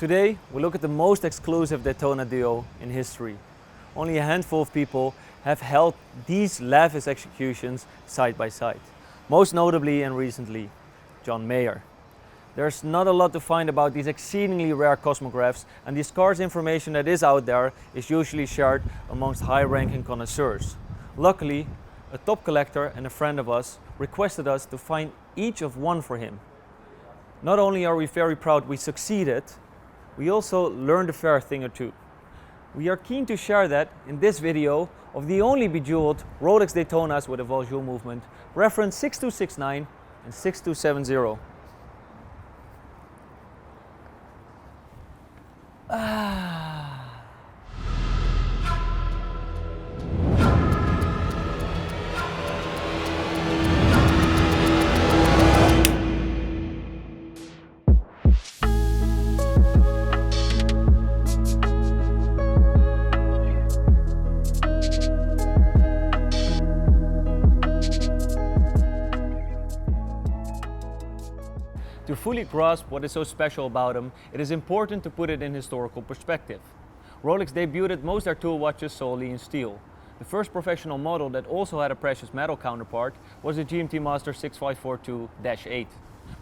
Today, we look at the most exclusive Daytona duo in history. Only a handful of people have held these lavish executions side by side. Most notably and recently, John Mayer. There's not a lot to find about these exceedingly rare cosmographs, and the scarce information that is out there is usually shared amongst high-ranking connoisseurs. Luckily, a top collector and a friend of us requested us to find each of one for him. Not only are we very proud we succeeded, we also learned a fair thing or two. We are keen to share that in this video of the only bejeweled Rolex Daytonas with a Valjoux movement, reference 6269 and 6270. To fully grasp what is so special about them, it is important to put it in historical perspective. Rolex debuted most of their tool watches solely in steel. The first professional model that also had a precious metal counterpart was the GMT Master 6542-8.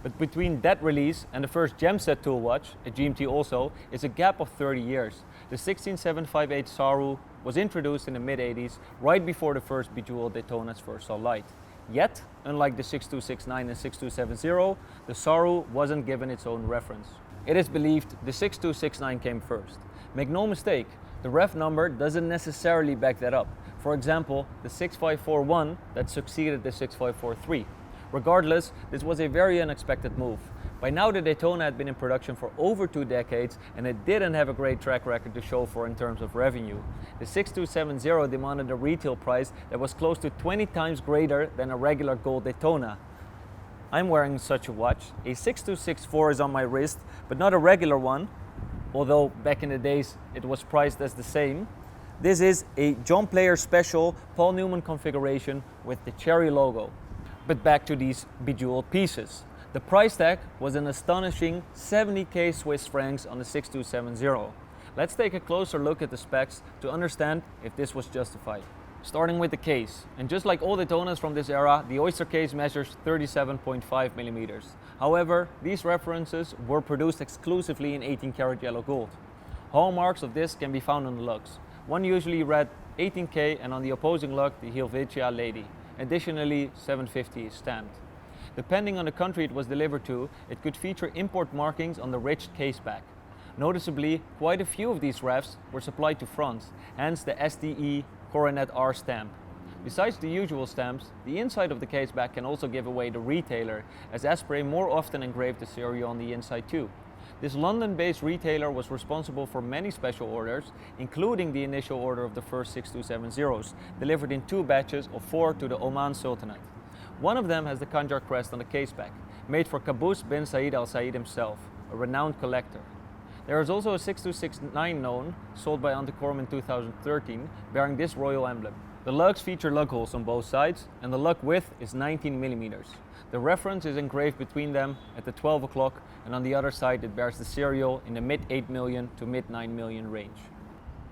But between that release and the first Gemset tool watch, a GMT also, is a gap of 30 years. The 16758 Saru was introduced in the mid-80s, right before the first bejeweled Daytonas first saw light. Yet, unlike the 6269 and 6270, the Saru wasn't given its own reference. It is believed the 6269 came first. Make no mistake, the ref number doesn't necessarily back that up. For example, the 6541 that succeeded the 6543. Regardless, this was a very unexpected move. By now the Daytona had been in production for over 2 decades and it didn't have a great track record to show for in terms of revenue. The 6270 demanded a retail price that was close to 20 times greater than a regular gold Daytona. I'm wearing such a watch. A 6264 is on my wrist, but not a regular one, although back in the days it was priced as the same. This is a John Player Special Paul Newman configuration with the cherry logo. But back to these bejeweled pieces. The price tag was an astonishing 70k Swiss francs on the 6270. Let's take a closer look at the specs to understand if this was justified. Starting with the case, and just like all Daytonas from this era, the Oyster case measures 37.5 millimeters. However, these references were produced exclusively in 18 karat yellow gold. Hallmarks of this can be found on the lugs. One usually read 18K and on the opposing lug the Helvetia Lady. Additionally, 750 is stamped. Depending on the country it was delivered to, it could feature import markings on the ridged case back. Noticeably, quite a few of these refs were supplied to France, hence the SDE Coronet R stamp. Besides the usual stamps, the inside of the case back can also give away the retailer, as Asprey more often engraved the serial on the inside too. This London-based retailer was responsible for many special orders, including the initial order of the first 6270s, delivered in 2 batches of 4 to the Oman Sultanate. One of them has the Khanjar crest on the case back, made for Qaboos bin Said Al Said himself, a renowned collector. There is also a 6269 known, sold by Antiquorum in 2013, bearing this royal emblem. The lugs feature lug holes on both sides, and the lug width is 19 millimeters. The reference is engraved between them at the 12 o'clock, and on the other side it bears the serial in the mid 8 million to mid 9 million range.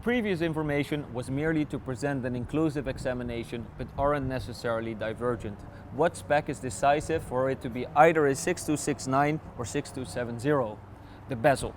Previous information was merely to present an inclusive examination, but aren't necessarily divergent. What spec is decisive for it to be either a 6269 or 6270? The bezel.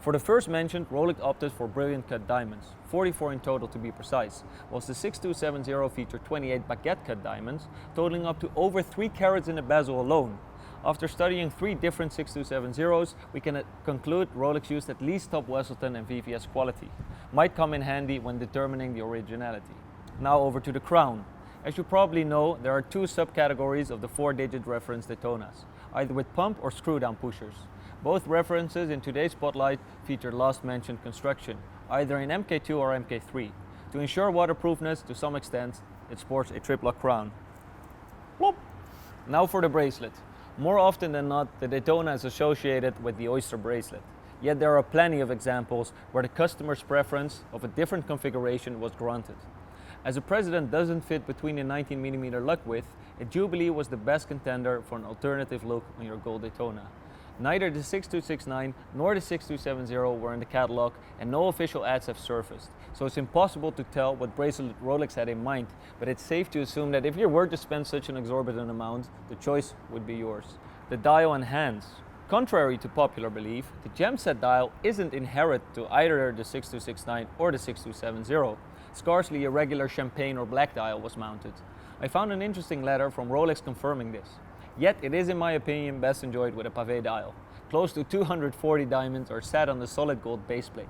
For the first mentioned, Rolex opted for brilliant cut diamonds, 44 in total to be precise, whilst the 6270 featured 28 baguette cut diamonds, totaling up to over 3 carats in the bezel alone. After studying 3 different 6270s, we can conclude Rolex used at least top Wesselton and VVS quality. Might come in handy when determining the originality. Now over to the crown. As you probably know, there are 2 subcategories of the 4-digit reference Daytonas, either with pump or screw-down pushers. Both references in today's spotlight feature last mentioned construction, either in MK2 or MK3. To ensure waterproofness to some extent, it sports a triplock crown. Whoop. Now for the bracelet. More often than not, the Daytona is associated with the Oyster bracelet. Yet there are plenty of examples where the customer's preference of a different configuration was granted. As the President doesn't fit between the 19mm lug width, a Jubilee was the best contender for an alternative look on your gold Daytona. Neither the 6269 nor the 6270 were in the catalog, and no official ads have surfaced, so it's impossible to tell what bracelet Rolex had in mind, but it's safe to assume that if you were to spend such an exorbitant amount, the choice would be yours. The dial and hands. Contrary to popular belief, the Gemset dial isn't inherent to either the 6269 or the 6270. Scarcely a regular champagne or black dial was mounted. I found an interesting letter from Rolex confirming this. Yet it is, in my opinion, best enjoyed with a pavé dial. Close to 240 diamonds are set on the solid gold base plate.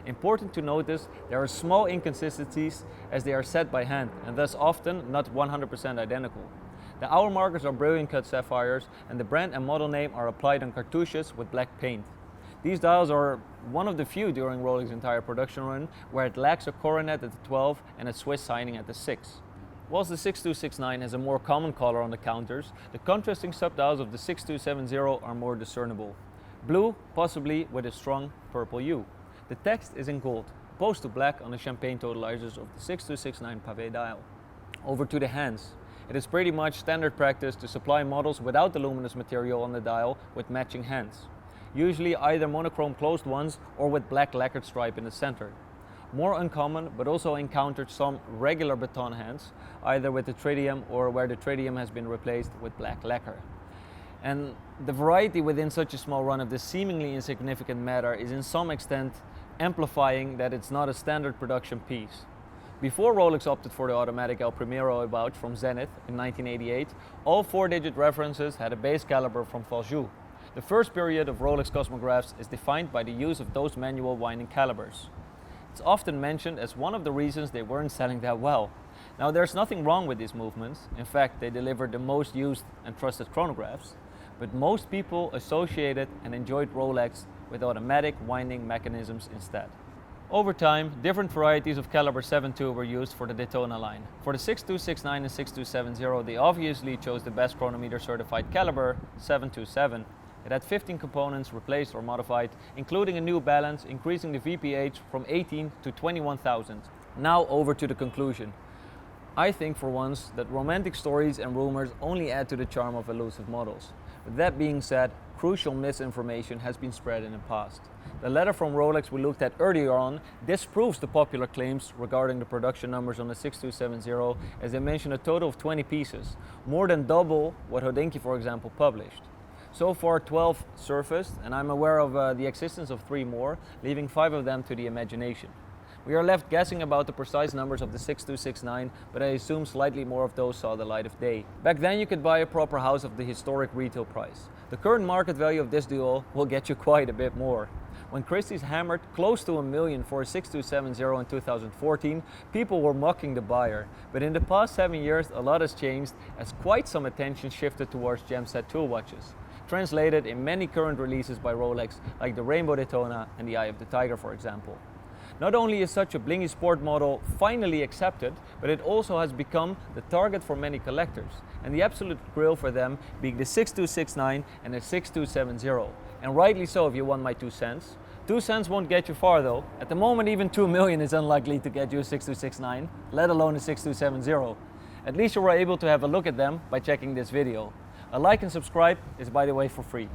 Important to notice, there are small inconsistencies as they are set by hand and thus often not 100% identical. The hour markers are brilliant cut sapphires, and the brand and model name are applied on cartouches with black paint. These dials are one of the few during Rolex's entire production run where it lacks a coronet at the 12 and a Swiss signing at the 6. Whilst the 6269 has a more common color on the counters, the contrasting subdials of the 6270 are more discernible. Blue, possibly with a strong purple hue. The text is in gold, opposed to black on the champagne totalizers of the 6269 pavé dial. Over to the hands. It is pretty much standard practice to supply models without the luminous material on the dial with matching hands. Usually either monochrome closed ones or with black lacquered stripe in the center. More uncommon, but also encountered some regular baton hands, either with the tritium or where the tritium has been replaced with black lacquer. And the variety within such a small run of this seemingly insignificant matter is in some extent amplifying that it's not a standard production piece. Before Rolex opted for the automatic El Primero about from Zenith in 1988, all 4-digit references had a base caliber from Valjoux. The first period of Rolex cosmographs is defined by the use of those manual winding calibers. It's often mentioned as one of the reasons they weren't selling that well. Now, there's nothing wrong with these movements. In fact, they delivered the most used and trusted chronographs. But most people associated and enjoyed Rolex with automatic winding mechanisms instead. Over time, different varieties of caliber 7.2 were used for the Daytona line. For the 6269 and 6270, they obviously chose the best chronometer certified caliber, 727. It had 15 components replaced or modified, including a new balance, increasing the VPH from 18 to 21,000. Now over to the conclusion. I think for once that romantic stories and rumors only add to the charm of elusive models. With that being said, crucial misinformation has been spread in the past. The letter from Rolex we looked at earlier on disproves the popular claims regarding the production numbers on the 6270, as they mention a total of 20 pieces, more than double what Hodinkee, for example, published. So far 12 surfaced, and I'm aware of the existence of 3 more, leaving 5 of them to the imagination. We are left guessing about the precise numbers of the 6269, but I assume slightly more of those saw the light of day. Back then you could buy a proper house of the historic retail price. The current market value of this duo will get you quite a bit more. When Christie's hammered close to $1 million for a 6270 in 2014, people were mocking the buyer. But in the past 7 years, a lot has changed as quite some attention shifted towards Gemset tool watches, translated in many current releases by Rolex, like the Rainbow Daytona and the Eye of the Tiger, for example. Not only is such a blingy sport model finally accepted, but it also has become the target for many collectors, and the absolute grail for them being the 6269 and the 6270. And rightly so, if you want my 2 cents. 2 cents won't get you far though. At the moment, even 2 million is unlikely to get you a 6269, let alone a 6270. At least you were able to have a look at them by checking this video. A like and subscribe is, by the way, for free.